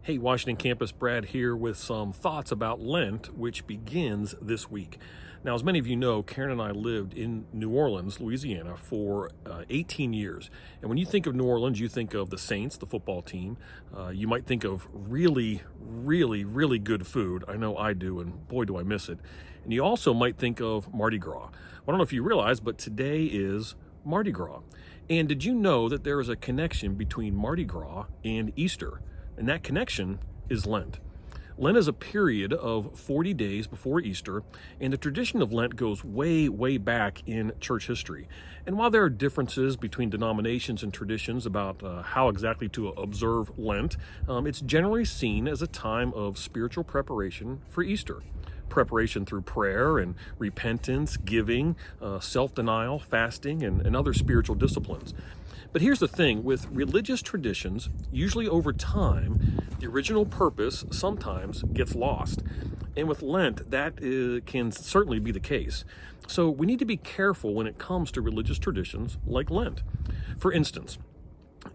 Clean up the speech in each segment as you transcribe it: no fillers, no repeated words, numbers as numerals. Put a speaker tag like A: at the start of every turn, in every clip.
A: Hey, Washington Campus, Brad here with some thoughts about Lent, which begins this week. Now, as many of you know, Karen and I lived in New Orleans, Louisiana for 18 years. And when you think of New Orleans, you think of the Saints, the football team. You might think of really good food. I know I do, and boy, do I miss it. And you also might think of Mardi Gras. I don't know if you realize, but today is Mardi Gras. And did you know that there is a connection between Mardi Gras and Easter? And that connection is Lent. Lent is a period of 40 days before Easter, and the tradition of Lent goes way back in church history. And while there are differences between denominations and traditions about how exactly to observe Lent, it's generally seen as a time of spiritual preparation for Easter. Preparation through prayer and repentance, giving, self-denial, fasting, and other spiritual disciplines. But here's the thing, with religious traditions, usually over time, the original purpose sometimes gets lost. And with Lent, that can certainly be the case. So we need to be careful when it comes to religious traditions like Lent. For instance,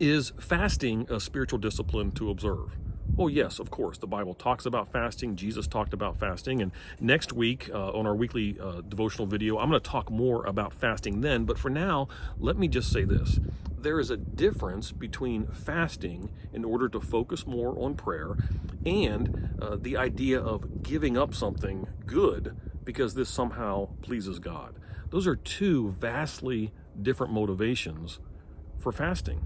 A: is fasting a spiritual discipline to observe? Well, yes, of course. The Bible talks about fasting. Jesus talked about fasting. And next week on our weekly devotional video, I'm going to talk more about fasting then. But for now, let me just say this. There is a difference between fasting in order to focus more on prayer and the idea of giving up something good because this somehow pleases God. Those are two vastly different motivations for fasting.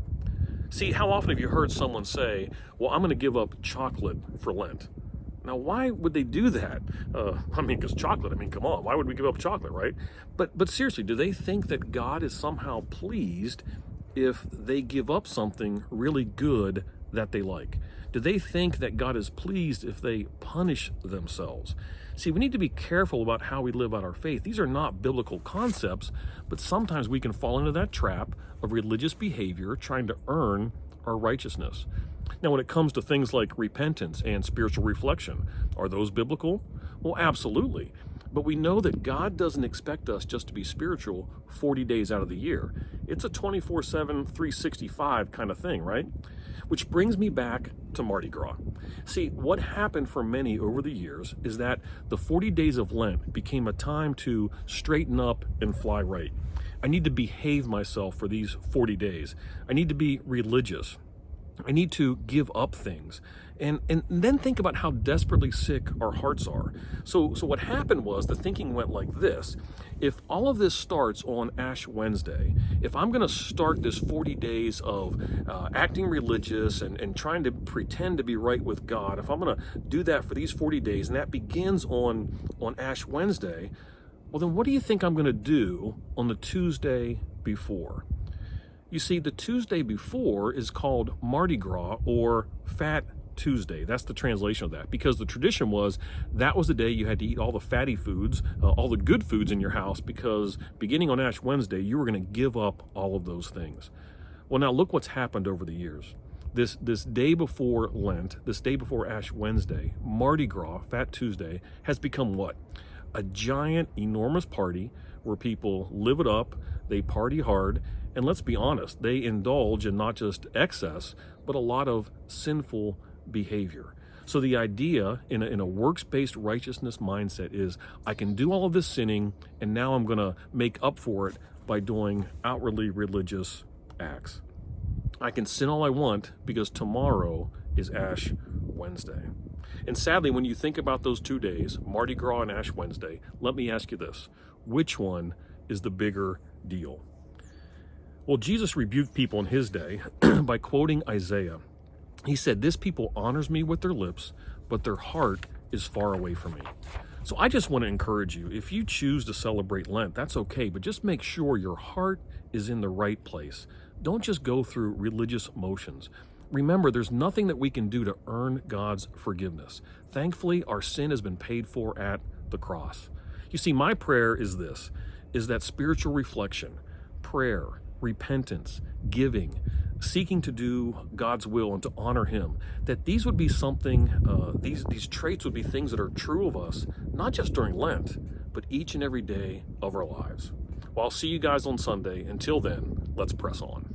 A: See, how often have you heard someone say, well, I'm going to give up chocolate for Lent? Now, why would they do that? Because chocolate, come on, why would we give up chocolate, right? But seriously, do they think that God is somehow pleased if they give up something really good that they like? Do they think that God is pleased if they punish themselves? See, we need to be careful about how we live out our faith. These are not biblical concepts, but sometimes we can fall into that trap of religious behavior trying to earn our righteousness. Now, when it comes to things like repentance and spiritual reflection, are those biblical? Well, absolutely. But we know that God doesn't expect us just to be spiritual 40 days out of the year. It's a 24/7, 365 kind of thing, right? Which brings me back to Mardi Gras. See, what happened for many over the years is that the 40 days of Lent became a time to straighten up and fly right. I need to behave myself for these 40 days. I need to be religious. I need to give up things. And then think about how desperately sick our hearts are. So what happened was the thinking went like this. If all of this starts on Ash Wednesday, if I'm going to start this 40 days of acting religious and trying to pretend to be right with God, if I'm going to do that for these 40 days and that begins on Ash Wednesday, well, then what do you think I'm going to do on the Tuesday before? You see, the Tuesday before is called Mardi Gras or Fat Tuesday. That's the translation of that, because the tradition was that was the day you had to eat all the fatty foods, all the good foods in your house, because beginning on Ash Wednesday, you were going to give up all of those things. Well, now look what's happened over the years. This day before Lent, this day before Ash Wednesday, Mardi Gras, Fat Tuesday, has become what? A giant, enormous party where people live it up, they party hard, and let's be honest, they indulge in not just excess, but a lot of sinful behavior. So the idea in a works-based righteousness mindset is I can do all of this sinning, and now I'm going to make up for it by doing outwardly religious acts. I can sin all I want because tomorrow is Ash Wednesday. And sadly, when you think about those 2 days, Mardi Gras and Ash Wednesday, let me ask you this. Which one is the bigger deal? Well, Jesus rebuked people in his day by quoting Isaiah. He said, "This people honors me with their lips, but their heart is far away from me." So I just want to encourage you, if you choose to celebrate Lent, that's okay, but just make sure your heart is in the right place. Don't just go through religious motions. Remember, there's nothing that we can do to earn God's forgiveness. Thankfully, our sin has been paid for at the cross. You see, my prayer is this, is that spiritual reflection, prayer, repentance, giving, seeking to do God's will and to honor him, that these would be something, these traits would be things that are true of us, not just during Lent, but each and every day of our lives. Well, I'll see you guys on Sunday. Until then, let's press on.